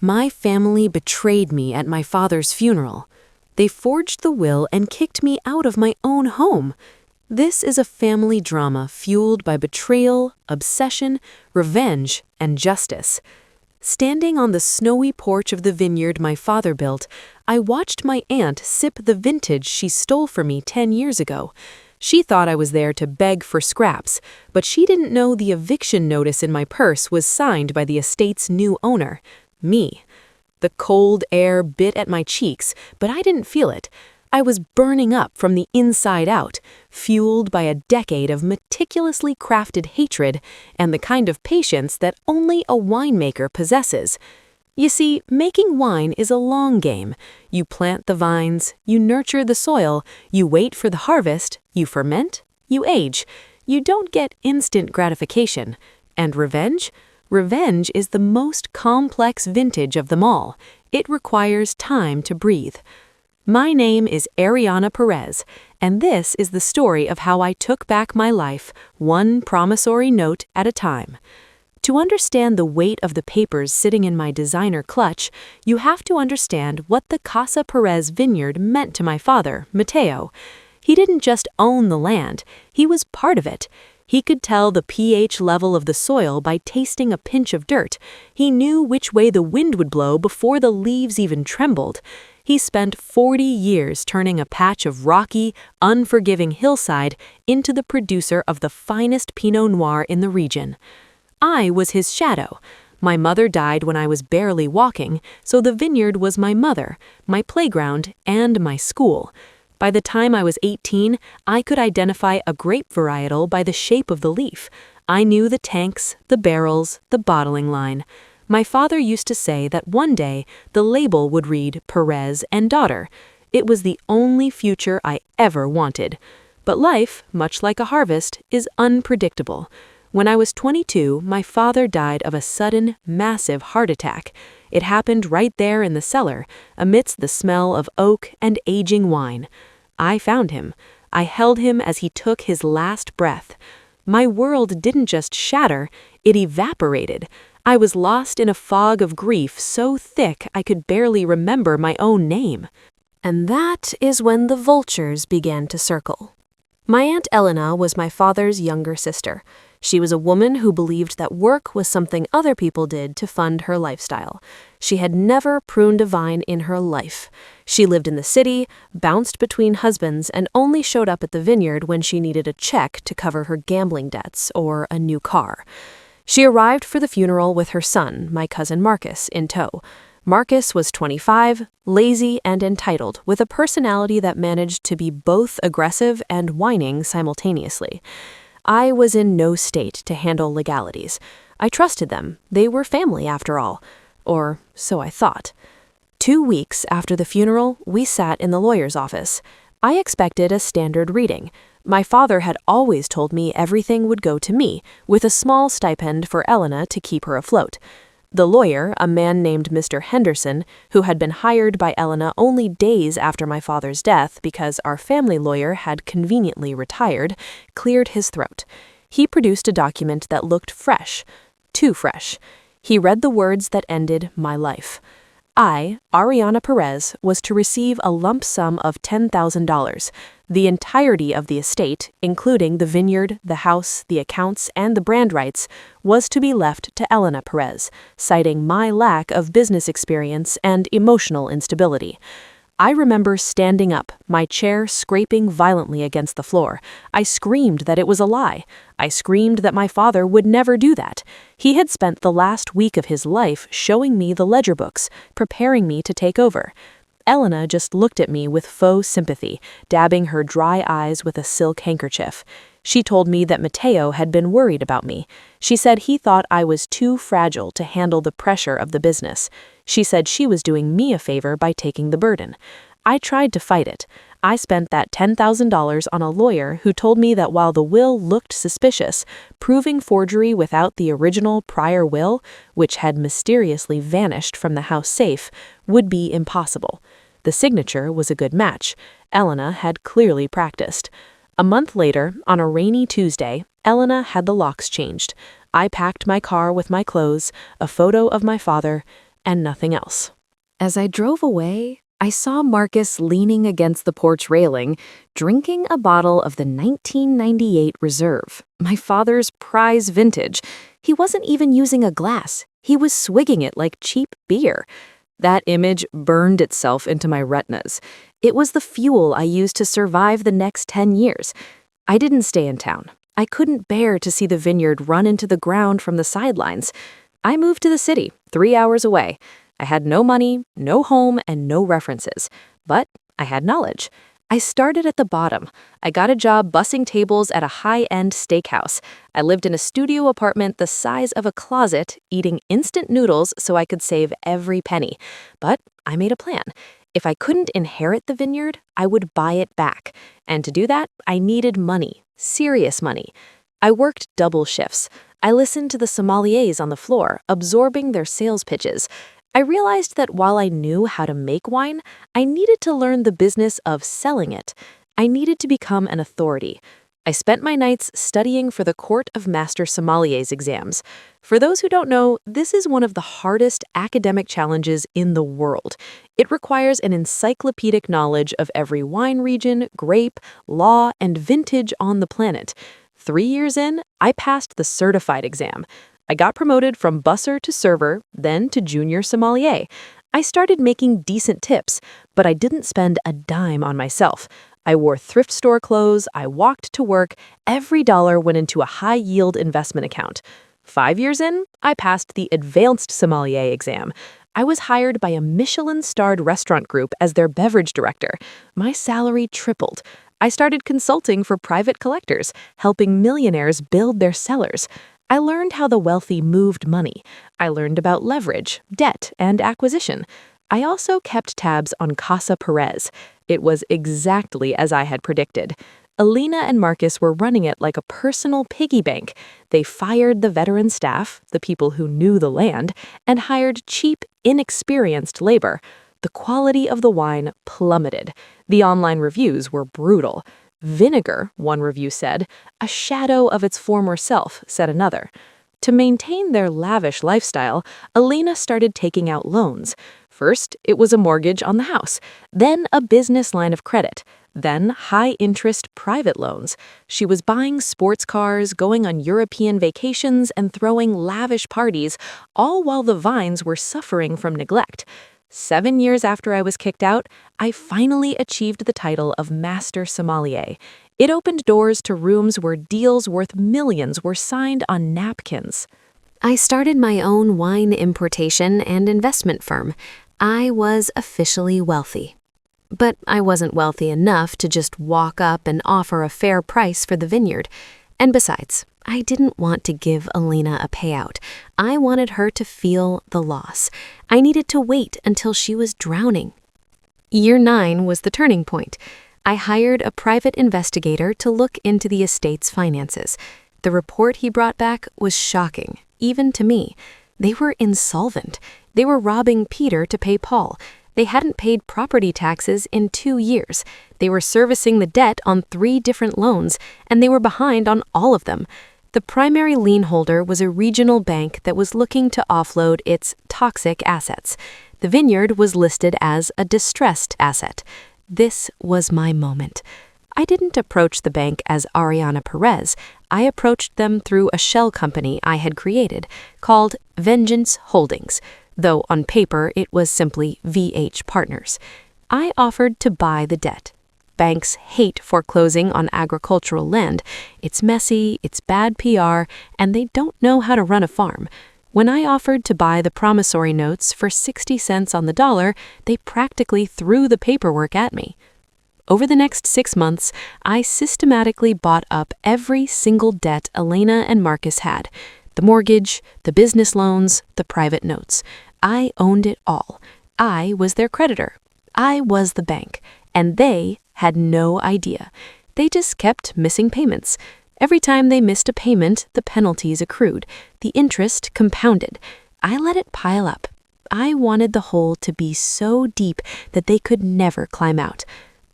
My family betrayed me at my father's funeral. They forged the will and kicked me out of my own home. This is a family drama fueled by betrayal, obsession, revenge, and justice. Standing on the snowy porch of the vineyard my father built, I watched my aunt sip the vintage she stole from me 10 years ago. She thought I was there to beg for scraps, but she didn't know the eviction notice in my purse was signed by the estate's new owner, me. The cold air bit at my cheeks, but I didn't feel it. I was burning up from the inside out, fueled by a decade of meticulously crafted hatred and the kind of patience that only a winemaker possesses. You see, making wine is a long game. You plant the vines, you nurture the soil, you wait for the harvest, you ferment, you age. You don't get instant gratification. And revenge? Revenge is the most complex vintage of them all. It requires time to breathe. My name is Ariana Perez, and this is the story of how I took back my life, one promissory note at a time. To understand the weight of the papers sitting in my designer clutch, you have to understand what the Casa Perez vineyard meant to my father, Mateo. He didn't just own the land, he was part of it. He could tell the pH level of the soil by tasting a pinch of dirt. He knew which way the wind would blow before the leaves even trembled. He spent 40 years turning a patch of rocky, unforgiving hillside into the producer of the finest Pinot Noir in the region. I was his shadow. My mother died when I was barely walking, so the vineyard was my mother, my playground, and my school. By the time I was 18, I could identify a grape varietal by the shape of the leaf. I knew the tanks, the barrels, the bottling line. My father used to say that one day the label would read Perez and Daughter. It was the only future I ever wanted. But life, much like a harvest, is unpredictable. When I was 22, my father died of a sudden, massive heart attack. It happened right there in the cellar, amidst the smell of oak and aging wine. I found him. I held him as he took his last breath. My world didn't just shatter, it evaporated. I was lost in a fog of grief so thick I could barely remember my own name. And that is when the vultures began to circle. My Aunt Elena was my father's younger sister. She was a woman who believed that work was something other people did to fund her lifestyle. She had never pruned a vine in her life. She lived in the city, bounced between husbands, and only showed up at the vineyard when she needed a check to cover her gambling debts or a new car. She arrived for the funeral with her son, my cousin Marcus, in tow. Marcus was 25, lazy and entitled, with a personality that managed to be both aggressive and whining simultaneously. I was in no state to handle legalities. I trusted them. They were family, after all. Or so I thought. 2 weeks after the funeral, we sat in the lawyer's office. I expected a standard reading. My father had always told me everything would go to me, with a small stipend for Elena to keep her afloat. The lawyer, a man named Mr. Henderson, who had been hired by Elena only days after my father's death because our family lawyer had conveniently retired, cleared his throat. He produced a document that looked fresh, too fresh. He read the words that ended my life. I, Ariana Perez, was to receive a lump sum of $10,000. The entirety of the estate, including the vineyard, the house, the accounts, and the brand rights, was to be left to Elena Perez, citing my lack of business experience and emotional instability. I remember standing up, my chair scraping violently against the floor. I screamed that it was a lie. I screamed that my father would never do that. He had spent the last week of his life showing me the ledger books, preparing me to take over. Elena just looked at me with faux sympathy, dabbing her dry eyes with a silk handkerchief. She told me that Mateo had been worried about me. She said he thought I was too fragile to handle the pressure of the business. She said she was doing me a favor by taking the burden. I tried to fight it. I spent that $10,000 on a lawyer who told me that while the will looked suspicious, proving forgery without the original prior will, which had mysteriously vanished from the house safe, would be impossible. The signature was a good match. Elena had clearly practiced. A month later, on a rainy Tuesday, Elena had the locks changed. I packed my car with my clothes, a photo of my father, and nothing else. As I drove away, I saw Marcus leaning against the porch railing, drinking a bottle of the 1998 Reserve, my father's prize vintage. He wasn't even using a glass. He was swigging it like cheap beer. That image burned itself into my retinas. It was the fuel I used to survive the next 10 years. I didn't stay in town. I couldn't bear to see the vineyard run into the ground from the sidelines. I moved to the city, 3 hours away. I had no money, no home, and no references. But I had knowledge. I started at the bottom. I got a job bussing tables at a high-end steakhouse. I lived in a studio apartment the size of a closet, eating instant noodles so I could save every penny. But I made a plan. If I couldn't inherit the vineyard, I would buy it back. And to do that, I needed money, serious money. I worked double shifts. I listened to the sommeliers on the floor, absorbing their sales pitches. I realized that while I knew how to make wine, I needed to learn the business of selling it. I needed to become an authority. I spent my nights studying for the Court of Master Sommeliers exams. For those who don't know, this is one of the hardest academic challenges in the world. It requires an encyclopedic knowledge of every wine region, grape, law, and vintage on the planet. 3 years in, I passed the certified exam. I got promoted from busser to server, then to junior sommelier. I started making decent tips, but I didn't spend a dime on myself. I wore thrift store clothes, I walked to work, every dollar went into a high-yield investment account. 5 years in, I passed the advanced sommelier exam. I was hired by a Michelin-starred restaurant group as their beverage director. My salary tripled. I started consulting for private collectors, helping millionaires build their cellars. I learned how the wealthy moved money. I learned about leverage, debt, and acquisition. I also kept tabs on Casa Perez. It was exactly as I had predicted. Alina and Marcus were running it like a personal piggy bank. They fired the veteran staff, the people who knew the land, and hired cheap, inexperienced labor. The quality of the wine plummeted. The online reviews were brutal. Vinegar, one review said, a shadow of its former self, said another. To maintain their lavish lifestyle, Alina started taking out loans. First, it was a mortgage on the house, then a business line of credit, then high-interest private loans. She was buying sports cars, going on European vacations, and throwing lavish parties, all while the vines were suffering from neglect. 7 years after I was kicked out, I finally achieved the title of Master Sommelier. It opened doors to rooms where deals worth millions were signed on napkins. I started my own wine importation and investment firm. I was officially wealthy. But I wasn't wealthy enough to just walk up and offer a fair price for the vineyard. And besides, I didn't want to give Alina a payout. I wanted her to feel the loss. I needed to wait until she was drowning. Year 9 was the turning point. I hired a private investigator to look into the estate's finances. The report he brought back was shocking, even to me. They were insolvent. They were robbing Peter to pay Paul. They hadn't paid property taxes in 2 years. They were servicing the debt on 3 different loans, and they were behind on all of them. The primary lien holder was a regional bank that was looking to offload its toxic assets. The vineyard was listed as a distressed asset. This was my moment. I didn't approach the bank as Ariana Perez. I approached them through a shell company I had created called Vengeance Holdings, though on paper it was simply VH Partners. I offered to buy the debt. Banks hate foreclosing on agricultural land. It's messy, it's bad PR, and they don't know how to run a farm. When I offered to buy the promissory notes for 60 cents on the dollar, they practically threw the paperwork at me. Over the next 6 months, I systematically bought up every single debt Alina and Marcus had. The mortgage, the business loans, the private notes. I owned it all. I was their creditor. I was the bank, and they had no idea. They just kept missing payments. Every time they missed a payment, the penalties accrued. The interest compounded. I let it pile up. I wanted the hole to be so deep that they could never climb out.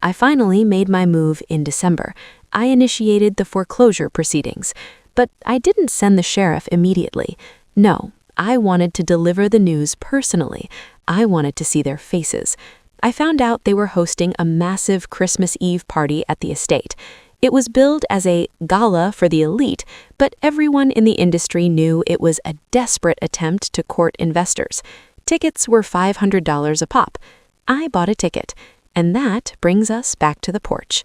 I finally made my move in December. I initiated the foreclosure proceedings. But I didn't send the sheriff immediately. No, I wanted to deliver the news personally. I wanted to see their faces. I found out they were hosting a massive Christmas Eve party at the estate. It was billed as a gala for the elite, but everyone in the industry knew it was a desperate attempt to court investors. Tickets were $500 a pop. I bought a ticket, and that brings us back to the porch.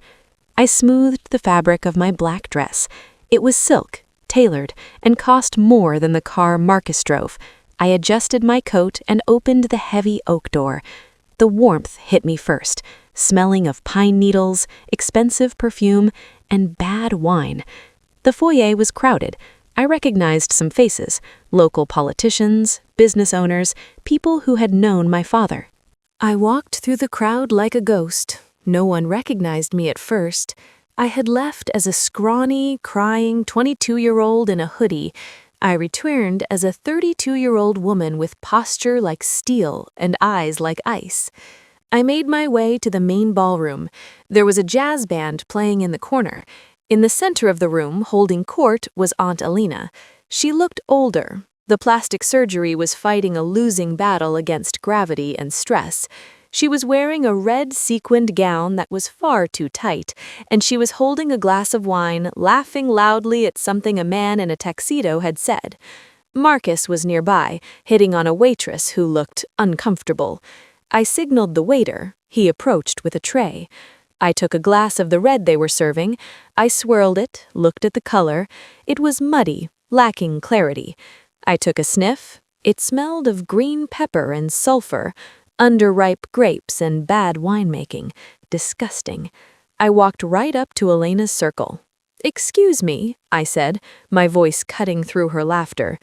I smoothed the fabric of my black dress. It was silk, tailored, and cost more than the car Marcus drove. I adjusted my coat and opened the heavy oak door. The warmth hit me first, smelling of pine needles, expensive perfume, and bad wine. The foyer was crowded. I recognized some faces, local politicians, business owners, people who had known my father. I walked through the crowd like a ghost. No one recognized me at first. I had left as a scrawny, crying 22-year-old in a hoodie. I returned as a 32-year-old woman with posture like steel and eyes like ice. I made my way to the main ballroom. There was a jazz band playing in the corner. In the center of the room, holding court, was Aunt Alina. She looked older. The plastic surgery was fighting a losing battle against gravity and stress. She was wearing a red sequined gown that was far too tight, and she was holding a glass of wine, laughing loudly at something a man in a tuxedo had said. Marcus was nearby, hitting on a waitress who looked uncomfortable. I signaled the waiter. He approached with a tray. I took a glass of the red they were serving. I swirled it, looked at the color. It was muddy, lacking clarity. I took a sniff. It smelled of green pepper and sulfur, underripe grapes and bad winemaking. Disgusting. I walked right up to Elena's circle. "Excuse me," I said, my voice cutting through her laughter.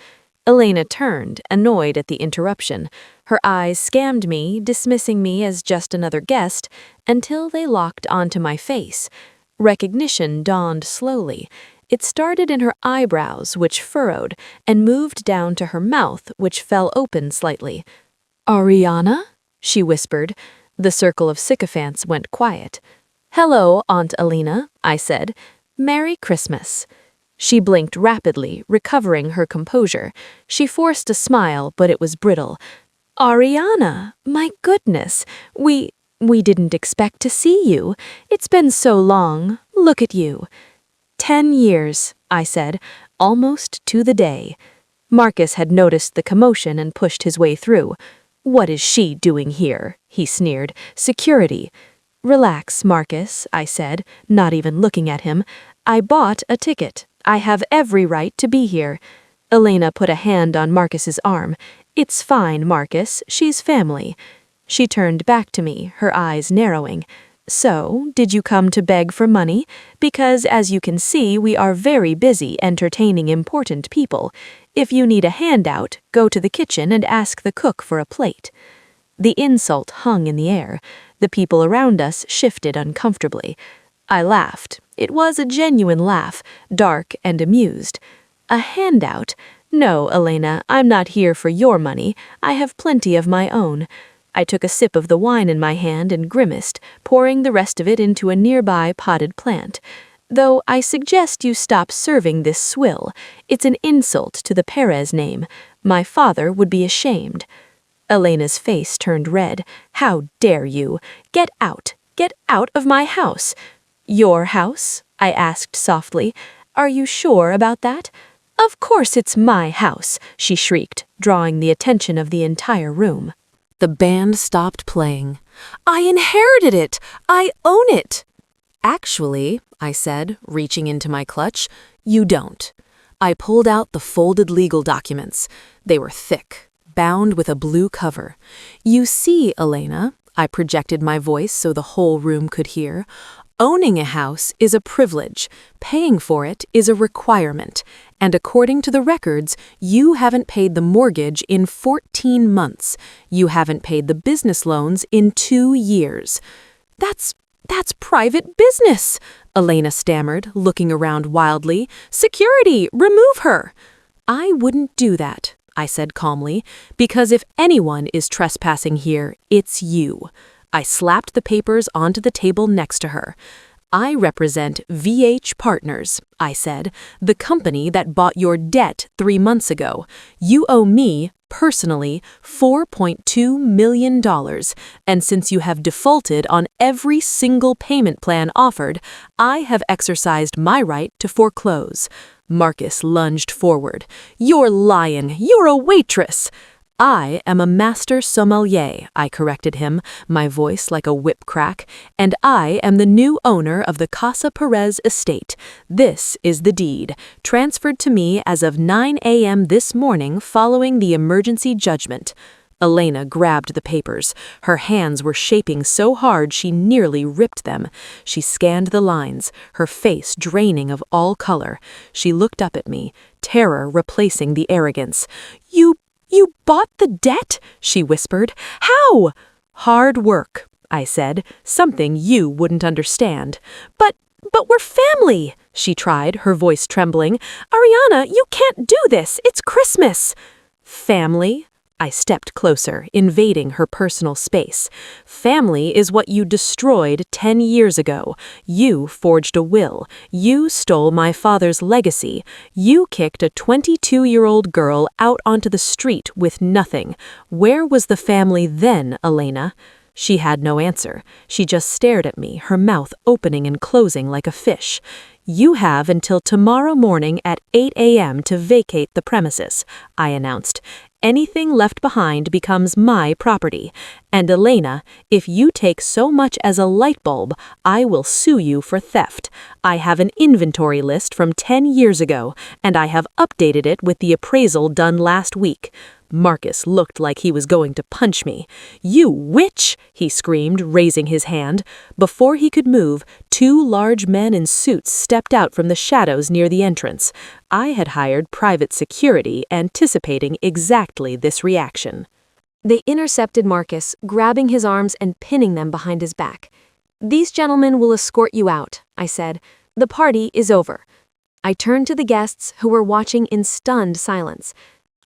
Elena turned, annoyed at the interruption. Her eyes scanned me, dismissing me as just another guest, until they locked onto my face. Recognition dawned slowly. It started in her eyebrows, which furrowed, and moved down to her mouth, which fell open slightly. "Ariana?" she whispered. The circle of sycophants went quiet. "Hello, Aunt Alina," I said. "Merry Christmas." She blinked rapidly, recovering her composure. She forced a smile, but it was brittle. "Ariana, my goodness, we didn't expect to see you. It's been so long. Look at you." 10 years, I said, almost to the day. Marcus had noticed the commotion and pushed his way through. "What is she doing here?" he sneered. "Security." "Relax, Marcus," I said, not even looking at him. "I bought a ticket. I have every right to be here." Elena put a hand on Marcus's arm. "It's fine, Marcus. She's family." She turned back to me, her eyes narrowing. "So, did you come to beg for money? Because, as you can see, we are very busy entertaining important people. If you need a handout, go to the kitchen and ask the cook for a plate." The insult hung in the air. The people around us shifted uncomfortably. I laughed. It was a genuine laugh, dark and amused. "A handout? No, Elena, I'm not here for your money. I have plenty of my own." I took a sip of the wine in my hand and grimaced, pouring the rest of it into a nearby potted plant. "Though I suggest you stop serving this swill. It's an insult to the Perez name. My father would be ashamed." Elena's face turned red. "How dare you? Get out! Get out of my house!" "Your house?" I asked softly. "Are you sure about that?" "Of course it's my house," she shrieked, drawing the attention of the entire room. The band stopped playing. "I inherited it! I own it!" "Actually," I said, reaching into my clutch, "you don't." I pulled out the folded legal documents. They were thick, bound with a blue cover. "You see, Elena," I projected my voice so the whole room could hear, "owning a house is a privilege. Paying for it is a requirement. And according to the records, you haven't paid the mortgage in 14 months. You haven't paid the business loans in 2 years." That's private business," Elena stammered, looking around wildly. "Security, remove her." "I wouldn't do that," I said calmly, "because if anyone is trespassing here, it's you." I slapped the papers onto the table next to her. I represent VH Partners, I said, the company that bought your debt 3 months ago. You owe me, personally, $4.2 million, and since you have defaulted on every single payment plan offered, I have exercised my right to foreclose. Marcus lunged forward. You're lying. You're a waitress. I am a master sommelier, I corrected him, my voice like a whip crack, and I am the new owner of the Casa Perez estate. This is the deed, transferred to me as of 9 a.m. this morning following the emergency judgment. Elena grabbed the papers. Her hands were shaking so hard she nearly ripped them. She scanned the lines, her face draining of all color. She looked up at me, terror replacing the arrogance. You bought the debt? She whispered. How? Hard work, I said, something you wouldn't understand. But we're family, she tried, her voice trembling. Ariana, you can't do this. It's Christmas. Family? I stepped closer, invading her personal space. Family is what you destroyed 10 years ago. You forged a will. You stole my father's legacy. You kicked a 22-year-old girl out onto the street with nothing. Where was the family then, Elena? She had no answer. She just stared at me, her mouth opening and closing like a fish. You have until tomorrow morning at 8 a.m. to vacate the premises, I announced. Anything left behind becomes my property. And Elena, if you take so much as a light bulb, I will sue you for theft. I have an inventory list from 10 years ago, and I have updated it with the appraisal done last week. Marcus looked like he was going to punch me. You witch! He screamed, raising his hand. Before he could move, 2 large men in suits stepped out from the shadows near the entrance. I had hired private security, anticipating exactly this reaction. They intercepted Marcus, grabbing his arms and pinning them behind his back. These gentlemen will escort you out, I said. The party is over. I turned to the guests, who were watching in stunned silence.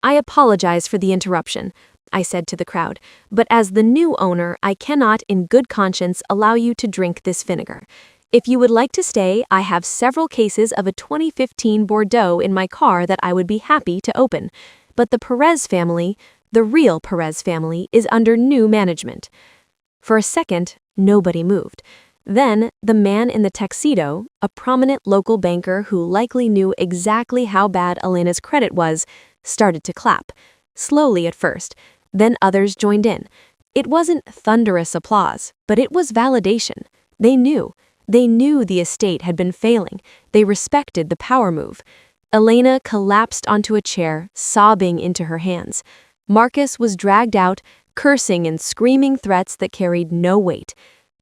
I apologize for the interruption, I said to the crowd, but as the new owner, I cannot in good conscience allow you to drink this vinegar. If you would like to stay, I have several cases of a 2015 Bordeaux in my car that I would be happy to open. But the Perez family, the real Perez family, is under new management. For a second, nobody moved. Then, the man in the tuxedo, a prominent local banker who likely knew exactly how bad Elena's credit was, started to clap. Slowly at first, then others joined in. It wasn't thunderous applause, but it was validation. They knew. They knew the estate had been failing. They respected the power move. Elena collapsed onto a chair, sobbing into her hands. Marcus was dragged out, cursing and screaming threats that carried no weight.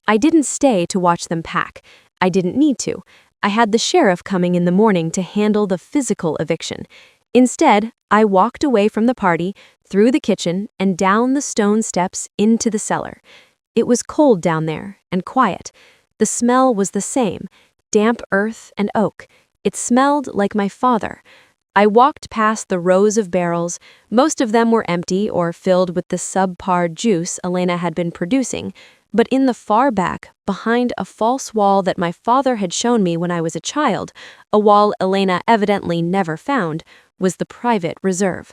I didn't stay to watch them pack. I didn't need to. I had the sheriff coming in the morning to handle the physical eviction. Instead, I walked away from the party, through the kitchen, and down the stone steps into the cellar. It was cold down there, and quiet. The smell was the same, damp earth and oak. It smelled like my father. I walked past the rows of barrels. Most of them were empty or filled with the subpar juice Elena had been producing, but in the far back, behind a false wall that my father had shown me when I was a child, a wall Elena evidently never found, was the private reserve.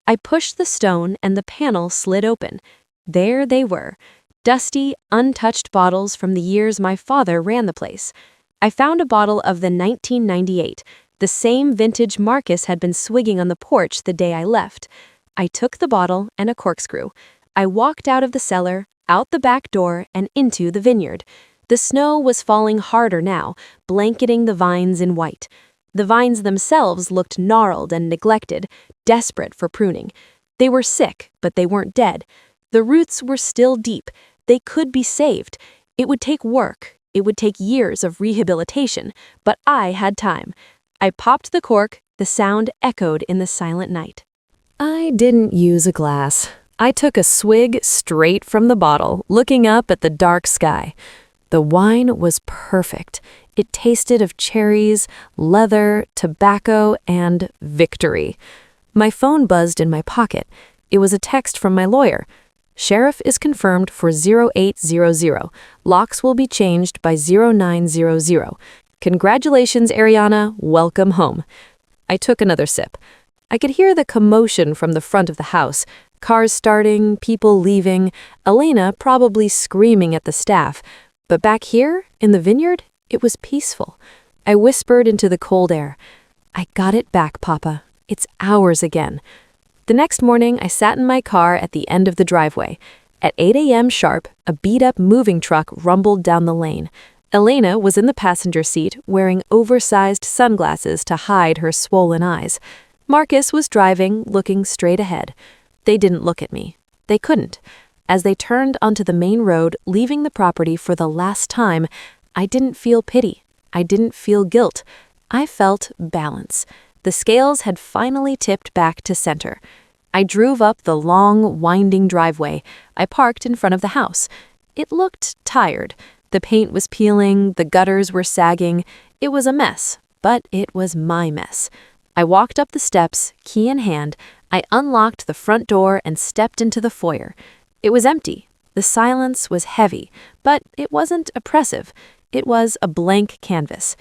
I pushed the stone and the panel slid open. There they were, dusty, untouched bottles from the years my father ran the place. I found a bottle of the 1998, the same vintage Marcus had been swigging on the porch the day I left. I took the bottle and a corkscrew. I walked out of the cellar, out the back door, and into the vineyard. The snow was falling harder now, blanketing the vines in white. The vines themselves looked gnarled and neglected, desperate for pruning. They were sick, but they weren't dead. The roots were still deep. They could be saved. It would take work. It would take years of rehabilitation, but I had time. I popped the cork. The sound echoed in the silent night. I didn't use a glass. I took a swig straight from the bottle, looking up at the dark sky. The wine was perfect. It tasted of cherries, leather, tobacco, and victory. My phone buzzed in my pocket. It was a text from my lawyer. Sheriff is confirmed for 0800. Locks will be changed by 0900. Congratulations, Ariana. Welcome home. I took another sip. I could hear the commotion from the front of the house. Cars starting, people leaving, Elena probably screaming at the staff. But back here, in the vineyard, it was peaceful. I whispered into the cold air, "I got it back, Papa. It's ours again." The next morning, I sat in my car at the end of the driveway. At 8 a.m. sharp, a beat-up moving truck rumbled down the lane. Elena was in the passenger seat, wearing oversized sunglasses to hide her swollen eyes. Marcus was driving, looking straight ahead. They didn't look at me. They couldn't. As they turned onto the main road, leaving the property for the last time, I didn't feel pity. I didn't feel guilt. I felt balance. The scales had finally tipped back to center. I drove up the long, winding driveway. I parked in front of the house. It looked tired. The paint was peeling, the gutters were sagging. It was a mess, but it was my mess. I walked up the steps, key in hand. I unlocked the front door and stepped into the foyer. It was empty. The silence was heavy, but it wasn't oppressive. It was a blank canvas.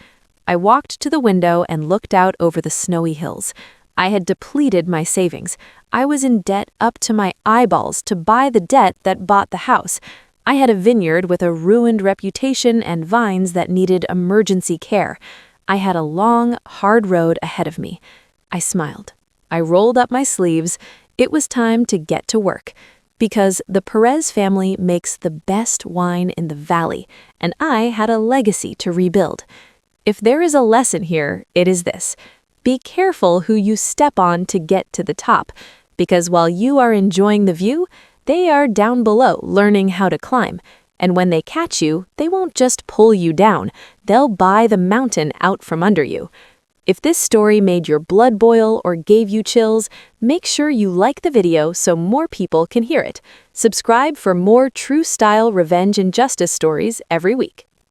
I walked to the window and looked out over the snowy hills. I had depleted my savings. I was in debt up to my eyeballs to buy the debt that bought the house. I had a vineyard with a ruined reputation and vines that needed emergency care. I had a long, hard road ahead of me. I smiled. I rolled up my sleeves. It was time to get to work. Because the Perez family makes the best wine in the valley, and I had a legacy to rebuild. If there is a lesson here, it is this. Be careful who you step on to get to the top, because while you are enjoying the view, they are down below learning how to climb. And when they catch you, they won't just pull you down, they'll buy the mountain out from under you. If this story made your blood boil or gave you chills, make sure you like the video so more people can hear it. Subscribe for more true style revenge and justice stories every week.